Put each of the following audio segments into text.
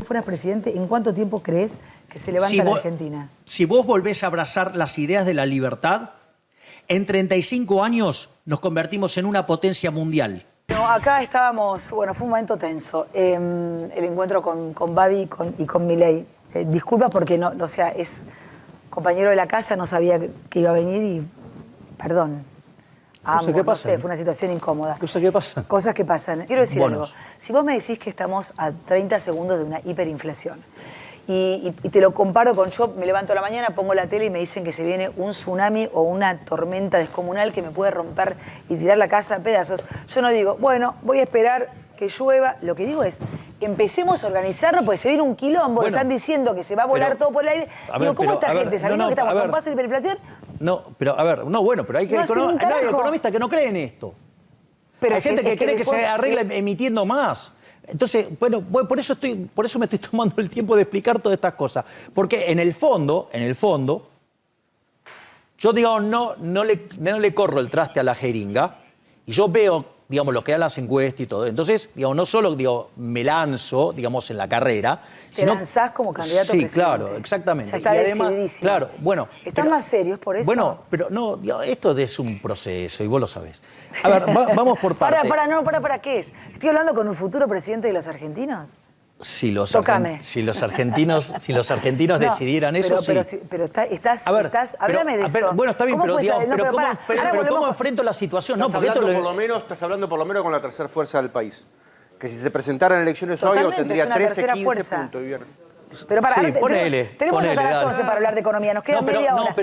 fueras presidente, ¿en cuánto tiempo crees que se levanta la Argentina? Si vos volvés a abrazar las ideas de la libertad, en 35 años nos convertimos en una potencia mundial. No, acá estábamos, bueno, fue un momento tenso, el encuentro con Babi y con Milei. Disculpa porque no, o sea, es compañero de la casa, no sabía que iba a venir y perdón. Ambos, ¿qué pasa? No sé, fue una situación incómoda. ¿Cosas que pasan? Cosas que pasan. Quiero decir algo. Si vos me decís que estamos a 30 segundos de una hiperinflación y te lo comparo con yo me levanto a la mañana, pongo la tele y me dicen que se viene un tsunami o una tormenta descomunal que me puede romper y tirar la casa a pedazos, yo no digo, bueno, voy a esperar que llueva. Lo que digo es, empecemos a organizarnos porque se viene un quilombo, están diciendo que se va a volar todo por el aire. Digo, ¿cómo esta gente, sabiendo que estamos a un paso de hiperinflación? No, pero a ver, no, bueno, pero hay economistas que no creen esto. Pero hay gente que cree que se arregla emitiendo más. Entonces, bueno, por eso me estoy tomando el tiempo de explicar todas estas cosas. Porque en el fondo, yo digo, no le corro el traste a la jeringa y yo veo, digamos, lo que dan las encuestas y todo. Entonces, digamos, no solo, digo, me lanzo, digamos, en la carrera. Te lanzás como candidato a presidente. Sí, claro, exactamente. Ya está decididísimo. Claro, bueno. ¿Están más serios por eso? Bueno, pero no, digo, esto es un proceso y vos lo sabés. A ver, vamos por partes. ¿Para qué es? ¿Estoy hablando con un futuro presidente de los argentinos? Si los argentinos decidieran eso, sí. Pero háblame de eso. Bueno, está bien, pero ¿cómo enfrento la situación? Estás hablando por lo menos con la tercera fuerza del país. Que si se presentaran elecciones hoy tendría 13, 15 puntos. Pero tenemos hasta las 11 para hablar de economía, nos queda media hora.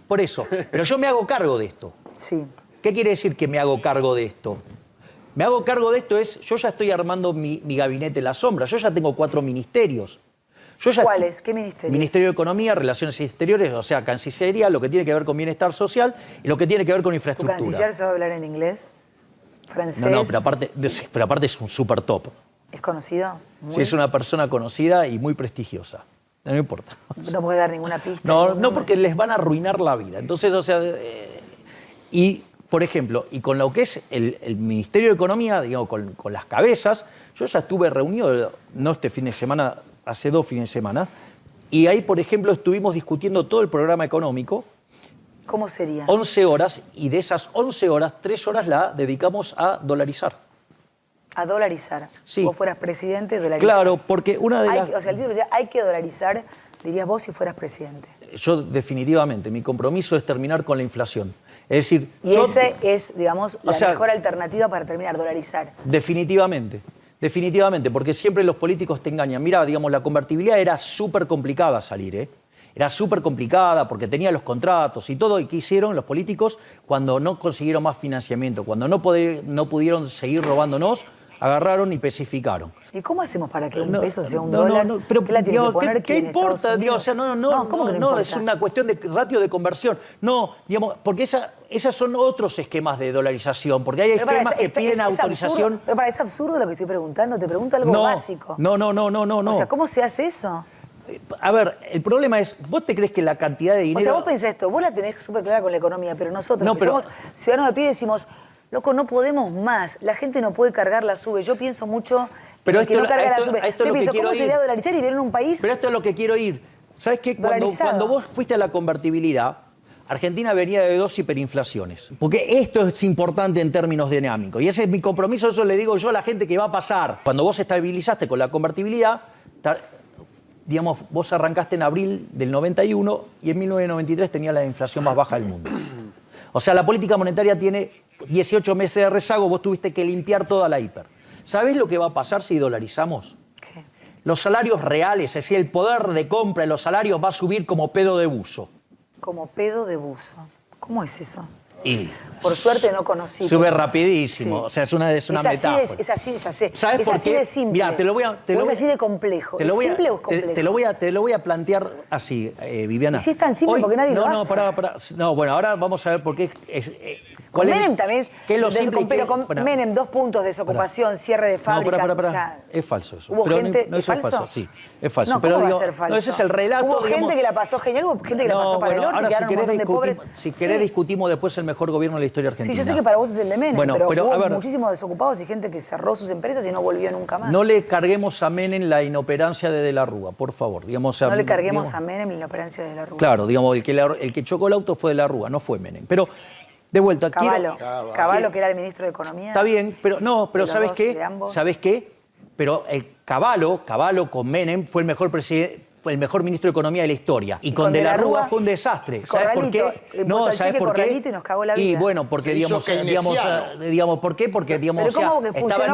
Por eso. Pero yo me hago cargo de esto. Sí. ¿Qué quiere decir que me hago cargo de esto? Me hago cargo de esto yo ya estoy armando mi gabinete en la sombra, yo ya tengo 4 ministerios. ¿Cuáles? ¿Qué ministerios? Ministerio de Economía, Relaciones Exteriores, o sea, Cancillería, lo que tiene que ver con bienestar social y lo que tiene que ver con infraestructura. ¿Tu canciller se va a hablar en inglés? ¿Francés? No, pero aparte es un súper top. ¿Es conocido? Sí, es una persona conocida y muy prestigiosa. No importa. ¿No puede dar ninguna pista? No, porque les van a arruinar la vida. Entonces, o sea, por ejemplo, y con lo que es el Ministerio de Economía, digamos, con las cabezas, yo ya estuve reunido, no este fin de semana, hace 2 fines de semana, y ahí, por ejemplo, estuvimos discutiendo todo el programa económico. ¿Cómo sería? 11 horas, y de esas 11 horas, 3 horas la dedicamos a dolarizar. ¿A dolarizar? Sí. Vos fueras presidente, dolarizás. Claro, porque una de las... O sea, el título decía, hay que dolarizar, dirías vos si fueras presidente. Yo definitivamente, mi compromiso es terminar con la inflación. Es decir... Y ese es, digamos, la mejor alternativa para terminar, dolarizar. Definitivamente, porque siempre los políticos te engañan. Mira, digamos, la convertibilidad era súper complicada salir, ¿eh? Era súper complicada porque tenía los contratos y todo. ¿Y qué hicieron los políticos cuando no consiguieron más financiamiento? Cuando no pudieron seguir robándonos, agarraron y especificaron. ¿Y cómo hacemos para que un peso sea un dólar? Pero, ¿Qué la tiene que poner ¿qué importa? O sea, no, es una cuestión de ratio de conversión. No, digamos, porque esas son otros esquemas de dolarización, porque hay esquemas que piden autorización. Absurdo, pero es absurdo lo que estoy preguntando, te pregunto algo básico. No. O sea, ¿cómo se hace eso? A ver, el problema es, ¿vos te crees que la cantidad de dinero... O sea, vos pensás esto, vos la tenés súper clara con la economía, pero nosotros que somos ciudadanos de pie decimos... Loco, no podemos más. La gente no puede cargar la SUBE. Yo pienso mucho en que no carga la SUBE. Yo pienso, ¿cómo sería dolarizar y vivir en un país? Pero esto es lo que quiero ir. ¿Sabes qué? Cuando vos fuiste a la convertibilidad, Argentina venía de 2 hiperinflaciones. Porque esto es importante en términos dinámicos. Y ese es mi compromiso, eso le digo yo a la gente que va a pasar. Cuando vos estabilizaste con la convertibilidad, digamos, vos arrancaste en abril del 91 y en 1993 tenía la inflación más baja del mundo. O sea, la política monetaria tiene 18 meses de rezago, vos tuviste que limpiar toda la hiper. ¿Sabés lo que va a pasar si dolarizamos? ¿Qué? Los salarios reales, es decir, el poder de compra de los salarios va a subir como pedo de buzo. Como pedo de buzo. ¿Cómo es eso? Y por suerte no conocí. Sube rapidísimo, sí. O sea, es una metáfora. Es así, ya sé. ¿Sabes por qué? Es así de simple. Mirá, es así de complejo. ¿Es simple o es complejo? Te lo voy a plantear así, Viviana. ¿Y si es tan simple porque nadie lo hace? No, bueno, ahora vamos a ver por qué Con Menem también. Pero con Menem, 2 puntos, desocupación, cierre de fábricas. No, o sea, es falso eso. ¿Hubo gente, no, eso es falso? Sí, es falso. No, ¿cómo va a ser falso? No, ese es el relato. Hubo gente que la pasó genial, hubo gente que la pasó para el norte, ahora, quedaron un montón de pobres. Si querés discutimos después el mejor gobierno de la historia argentina. Sí, yo sé que para vos es el de Menem, pero a hubo ver, muchísimos desocupados y gente que cerró sus empresas y no volvió nunca más. No le carguemos a Menem la inoperancia de la Rúa, por favor. Digamos, no le carguemos a Menem la inoperancia de la Rúa. Claro, digamos, el que chocó el auto fue de la Rúa, no fue Menem. Pero, de vuelta, Caballo, que era el ministro de Economía. Está bien, pero ¿sabes qué? ¿Sabes qué? Pero el Caballo con Menem fue el mejor presidente. Fue el mejor ministro de Economía de la historia. Y con De la Rúa fue un desastre. ¿Sabes por qué? No, ¿sabes por qué? Y nos cagó la vida. Y bueno, porque digamos, ¿por qué? Porque digamos, pero ¿cómo que estaba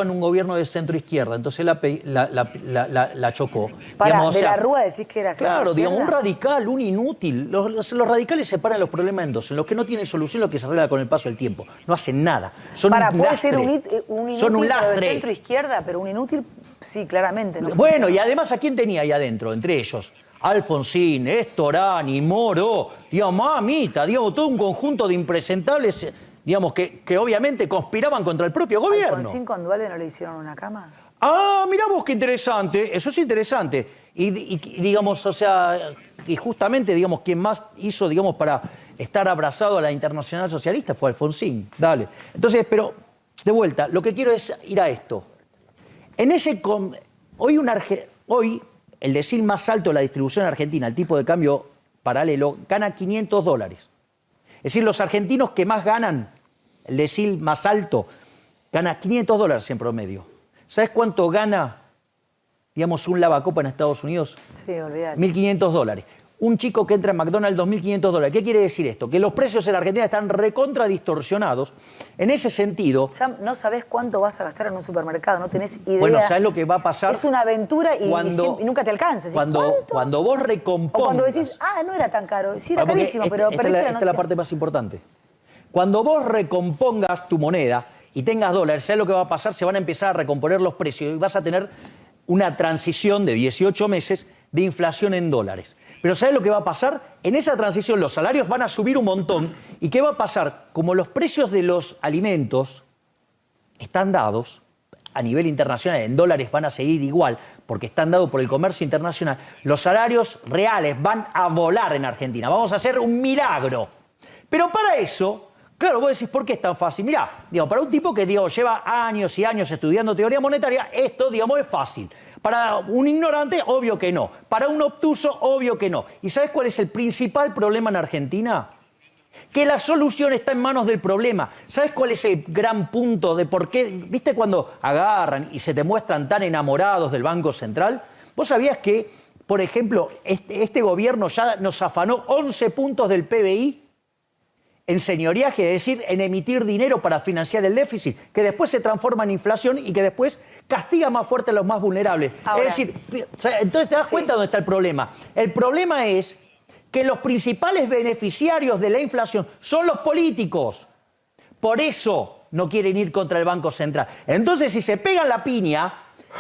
en un gobierno de centro izquierda, entonces la chocó. De la Rúa decís que era claro, digamos, un radical, un inútil. Los radicales separan los problemas en dos, en los que no tienen solución, lo que se arregla con el paso del tiempo. No hacen nada. Son un lastre. Puede ser un inútil, son un lastre. De centro izquierda, pero un inútil. Sí, claramente. No bueno, funciona. Y además, ¿a quién tenía ahí adentro? Entre ellos, Alfonsín, Estorani, Moro, digamos, mamita, digamos, todo un conjunto de impresentables, digamos, que obviamente conspiraban contra el propio gobierno. ¿Alfonsín con Duhalde no le hicieron una cama? Ah, mirá vos qué interesante, eso es interesante. Y digamos, o sea, y justamente, digamos, quien más hizo, digamos, para estar abrazado a la Internacional Socialista fue Alfonsín. Dale. Entonces, pero, de vuelta, lo que quiero es ir a esto. Hoy el decil más alto de la distribución argentina, el tipo de cambio paralelo, gana $500. Es decir, los argentinos que más ganan, el decil más alto, gana $500 en promedio. ¿Sabes cuánto gana, digamos, un lavacopa en Estados Unidos? Sí, olvídate. $1.500. Un chico que entra en McDonald's, $2.500. ¿Qué quiere decir esto? Que los precios en la Argentina están recontra distorsionados. En ese sentido... Sam, no sabés cuánto vas a gastar en un supermercado, no tenés idea. Bueno, ¿sabés lo que va a pasar? Es una aventura y nunca te alcanza. Cuando vos recompongas... O cuando decís, no era tan caro, sí era carísimo, pero esta es la parte más importante. Cuando vos recompongas tu moneda y tengas dólares, ¿sabés lo que va a pasar? Se van a empezar a recomponer los precios y vas a tener una transición de 18 meses de inflación en dólares. Pero ¿sabes lo que va a pasar? En esa transición los salarios van a subir un montón. ¿Y qué va a pasar? Como los precios de los alimentos están dados a nivel internacional, en dólares van a seguir igual, porque están dados por el comercio internacional, los salarios reales van a volar en Argentina. Vamos a hacer un milagro. Pero para eso, claro, vos decís, ¿por qué es tan fácil? Mirá, para un tipo que lleva años y años estudiando teoría monetaria, esto, es fácil. Para un ignorante, obvio que no. Para un obtuso, obvio que no. ¿Y sabes cuál es el principal problema en Argentina? Que la solución está en manos del problema. ¿Sabes cuál es el gran punto de por qué? ¿Viste cuando agarran y se te muestran tan enamorados del Banco Central? ¿Vos sabías que, por ejemplo, este gobierno ya nos afanó 11 puntos del PBI en señoriaje, es decir, en emitir dinero para financiar el déficit, que después se transforma en inflación y que después castiga más fuerte a los más vulnerables? Ahora, es decir, entonces te das cuenta dónde está el problema. El problema es que los principales beneficiarios de la inflación son los políticos. Por eso no quieren ir contra el Banco Central. Entonces, si se pegan la piña,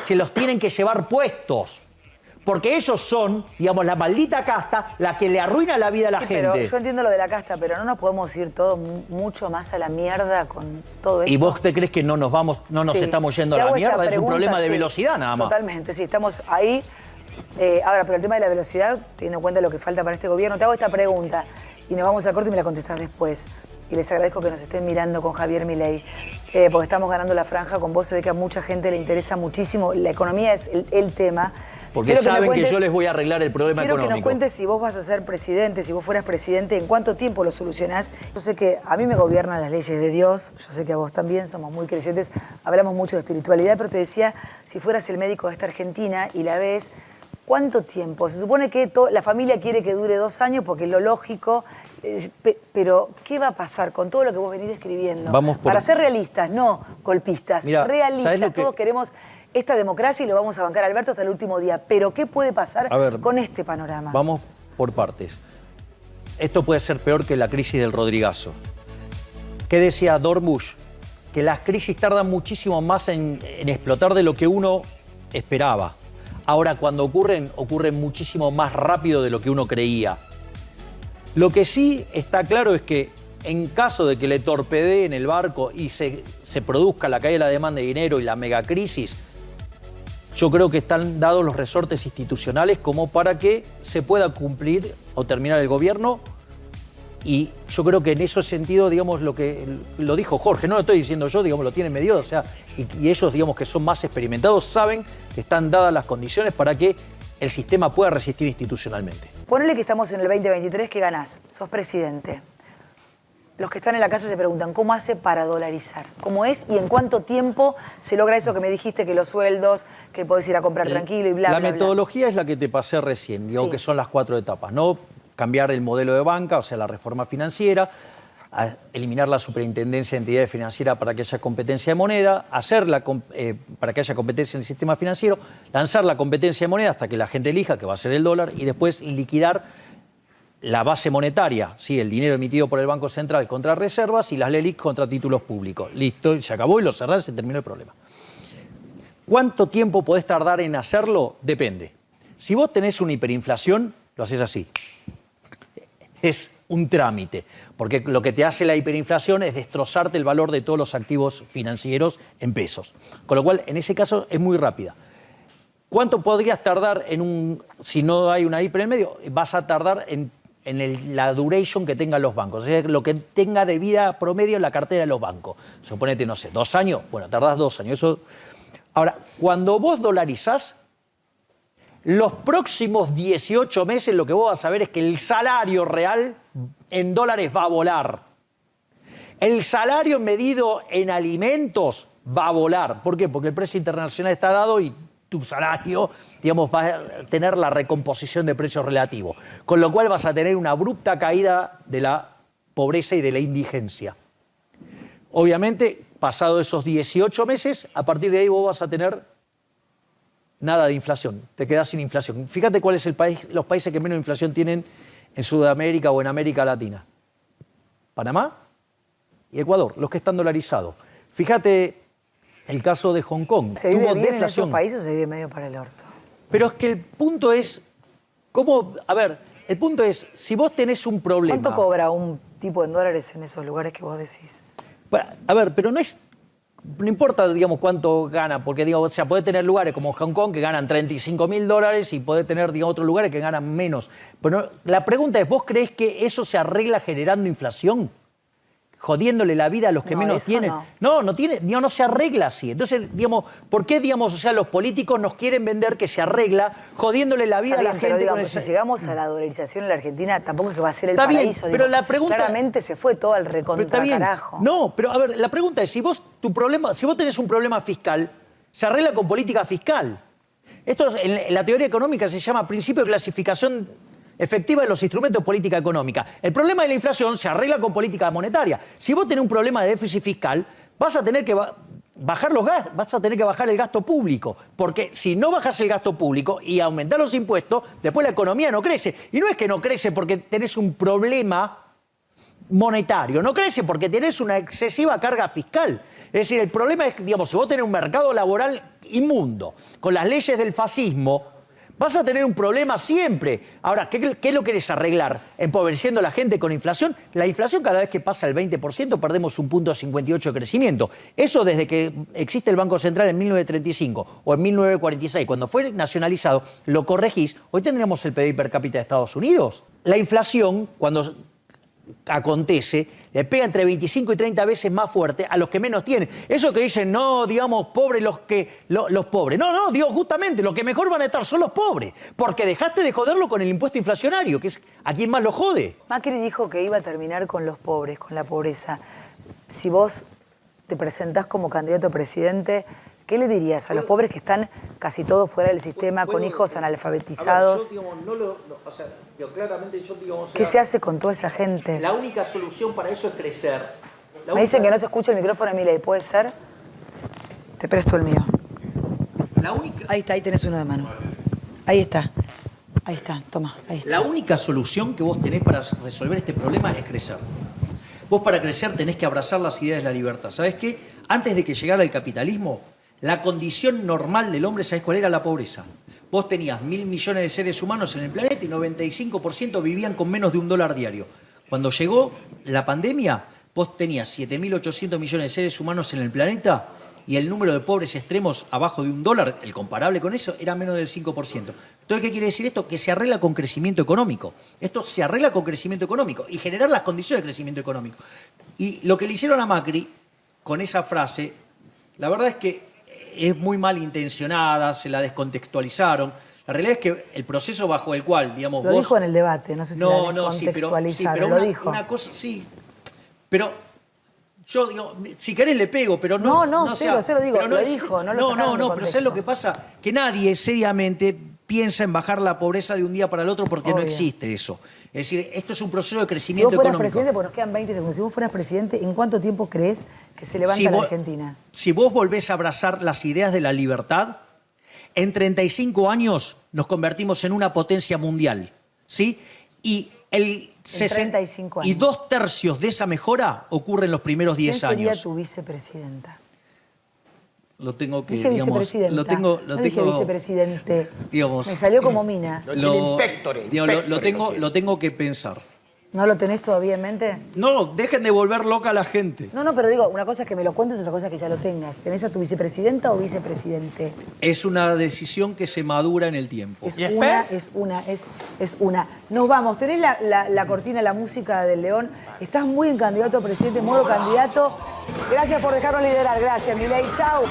se los tienen que llevar puestos. Porque ellos son, la maldita casta, la que le arruina la vida a la gente. Pero yo entiendo lo de la casta, pero no nos podemos ir todos mucho más a la mierda con todo esto. ¿Y vos te crees que no nos estamos yendo a la mierda? Es un problema de velocidad nada más. Totalmente, sí, estamos ahí. Ahora, pero el tema de la velocidad, teniendo en cuenta lo que falta para este gobierno, te hago esta pregunta y nos vamos a corte y me la contestás después. Y les agradezco que nos estén mirando con Javier Milei, porque estamos ganando la franja con vos. Se ve que a mucha gente le interesa muchísimo. La economía es el tema. Porque saben que yo les voy a arreglar el problema económico. Quiero que nos cuentes si vos vas a ser presidente, si vos fueras presidente, ¿en cuánto tiempo lo solucionás? Yo sé que a mí me gobiernan las leyes de Dios, yo sé que a vos también, somos muy creyentes, hablamos mucho de espiritualidad, pero te decía, si fueras el médico de esta Argentina y la ves, ¿cuánto tiempo? Se supone que la familia quiere que dure 2 años porque es lo lógico, pero ¿qué va a pasar con todo lo que vos venís describiendo? Para ser realistas, no golpistas, realistas, todos queremos esta democracia y lo vamos a bancar, Alberto, hasta el último día. Pero ¿qué puede pasar con este panorama? Vamos por partes. Esto puede ser peor que la crisis del Rodrigazo. ¿Qué decía Dorbush? Que las crisis tardan muchísimo más en explotar de lo que uno esperaba. Ahora, cuando ocurren muchísimo más rápido de lo que uno creía. Lo que sí está claro es que en caso de que le torpedeen el barco y se produzca la caída de la demanda de dinero y la megacrisis, yo creo que están dados los resortes institucionales como para que se pueda cumplir o terminar el gobierno. Y yo creo que en ese sentido, digamos, lo dijo Jorge, no lo estoy diciendo yo, digamos, lo tienen medido, o sea, y ellos, digamos, que son más experimentados, saben que están dadas las condiciones para que el sistema pueda resistir institucionalmente. Ponele que estamos en el 2023, ¿qué ganás? Sos presidente. Los que están en la casa se preguntan, ¿cómo hace para dolarizar? ¿Cómo es y en cuánto tiempo se logra eso que me dijiste, que los sueldos, que podés ir a comprar tranquilo y bla, bla, bla? La metodología es la que te pasé recién, digo, sí, que son las 4 etapas, ¿no? Cambiar el modelo de banca, o sea, la reforma financiera, eliminar la superintendencia de entidades financieras para que haya competencia de moneda, para que haya competencia en el sistema financiero, lanzar la competencia de moneda hasta que la gente elija, que va a ser el dólar, y después liquidar la base monetaria, ¿sí? El dinero emitido por el Banco Central contra reservas y las LELIQ contra títulos públicos. Listo, se acabó y lo cerrás, se terminó el problema. ¿Cuánto tiempo podés tardar en hacerlo? Depende. Si vos tenés una hiperinflación, lo haces así. Es un trámite, porque lo que te hace la hiperinflación es destrozarte el valor de todos los activos financieros en pesos. Con lo cual, en ese caso, es muy rápida. ¿Cuánto podrías tardar si no hay una hiper en el medio? Vas a tardar en la duration que tengan los bancos, o sea, lo que tenga de vida promedio en la cartera de los bancos. Suponete, no sé, 2 años, bueno, tardás 2 años. Eso. Ahora, cuando vos dolarizás, los próximos 18 meses lo que vos vas a ver es que el salario real en dólares va a volar. El salario medido en alimentos va a volar. ¿Por qué? Porque el precio internacional está dado y tu salario, digamos, va a tener la recomposición de precios relativos. Con lo cual vas a tener una abrupta caída de la pobreza y de la indigencia. Obviamente, pasado esos 18 meses, a partir de ahí vos vas a tener nada de inflación, te quedás sin inflación. Fíjate cuál es los países que menos inflación tienen en Sudamérica o en América Latina. Panamá y Ecuador, los que están dolarizados. Fíjate el caso de Hong Kong. ¿Se vive bien en esos países o se vive medio para el orto? Pero es que el punto es, el punto es, si vos tenés un problema... ¿Cuánto cobra un tipo en dólares en esos lugares que vos decís? Pero no importa, digamos, cuánto gana, porque, digo, o sea, puede tener lugares como Hong Kong que ganan $35.000 y puede tener, digamos, otros lugares que ganan menos. Pero la pregunta es, ¿vos creés que eso se arregla generando inflación? Jodiéndole la vida a los que menos tienen. No se arregla así. Entonces, digamos, ¿por qué, digamos, o sea, los políticos nos quieren vender que se arregla jodiéndole la vida a la gente? Pero, digamos, si llegamos a la dolarización en la Argentina, tampoco es que va a ser el paraíso. Pero la pregunta, claramente se fue todo al recontracarajo. No, pero a ver, la pregunta es, si vos tenés un problema fiscal, se arregla con política fiscal. Esto en la teoría económica se llama principio de clasificación efectiva de los instrumentos de política económica. El problema de la inflación se arregla con política monetaria. Si vos tenés un problema de déficit fiscal, vas a tener que bajar los gastos, vas a tener que bajar el gasto público, porque si no bajas el gasto público y aumentás los impuestos, después la economía no crece. Y no es que no crece porque tenés un problema monetario, no crece porque tenés una excesiva carga fiscal. Es decir, el problema es, digamos, si vos tenés un mercado laboral inmundo, con las leyes del fascismo, vas a tener un problema siempre. Ahora, ¿qué lo querés arreglar? ¿Empobreciendo a la gente con inflación? La inflación, cada vez que pasa el 20%, perdemos 1,58 de crecimiento. Eso desde que existe el Banco Central en 1935 o en 1946, cuando fue nacionalizado, lo corregís. Hoy tendríamos el PIB per cápita de Estados Unidos. La inflación, cuando acontece, le pega entre 25 y 30 veces más fuerte a los que menos tienen. Eso que dicen, no, digamos, pobres los pobres. No, digo, justamente, lo que mejor van a estar son los pobres, porque dejaste de joderlo con el impuesto inflacionario, que es a quien más lo jode. Macri dijo que iba a terminar con los pobres, con la pobreza. Si vos te presentás como candidato a presidente, ¿qué le dirías a los pobres que están casi todos fuera del sistema, con hijos analfabetizados? Claramente yo digo... ¿Qué se hace con toda esa gente? La única solución para eso es crecer. Me dicen que no se escucha el micrófono, Emilia, ¿puede ser? Te presto el mío. Ahí está, ahí tenés uno de mano. Ahí está, toma, ahí está. La única solución que vos tenés para resolver este problema es crecer. Vos para crecer tenés que abrazar las ideas de la libertad. ¿Sabés qué? Antes de que llegara el capitalismo, la condición normal del hombre, ¿sabés cuál era? La pobreza. Vos tenías 1.000 millones de seres humanos en el planeta y 95% vivían con menos de $1 diario. Cuando llegó la pandemia, vos tenías 7.800 millones de seres humanos en el planeta y el número de pobres extremos abajo de $1, el comparable con eso, era menos del 5%. Entonces, ¿qué quiere decir esto? Que se arregla con crecimiento económico. Esto se arregla con crecimiento económico y generar las condiciones de crecimiento económico. Y lo que le hicieron a Macri con esa frase, la verdad es que es muy malintencionada, se la descontextualizaron. La realidad es que el proceso bajo el cual, digamos, lo dijo en el debate, no sé si la descontextualizaron, pero lo dijo. Una cosa, sí, pero yo digo, si querés le pego, pero cero digo, pero lo dijo, no lo sacaron de pero contexto. ¿sabes lo que pasa? Que nadie seriamente piensa en bajar la pobreza de un día para el otro porque no existe eso. Es decir, esto es un proceso de crecimiento económico. Si vos fueras económico. presidente, porque nos quedan 20 segundos, si vos fueras presidente, ¿en cuánto tiempo crees que se levanta la Argentina? Si vos volvés a abrazar las ideas de la libertad, en 35 años nos convertimos en una potencia mundial, ¿sí? Y el 35 años. Y 2/3 de esa mejora ocurre en los primeros 10 años. ¿Quién sería tu vicepresidenta? Lo tengo que, dije digamos, vicepresidenta. lo dije tengo, vicepresidente. Digamos, me salió como mina. lo tengo que pensar. ¿No lo tenés todavía en mente? No, dejen de volver loca a la gente. No, pero digo, una cosa es que me lo cuentes, otra cosa es que ya lo tengas. ¿Tenés a tu vicepresidenta o vicepresidente? Es una decisión que se madura en el tiempo. Es una. Nos vamos. Tenés la cortina, la música del León. Estás muy en candidato a presidente, modo candidato. Gracias por dejarnos liderar. Gracias, Milei. Chau.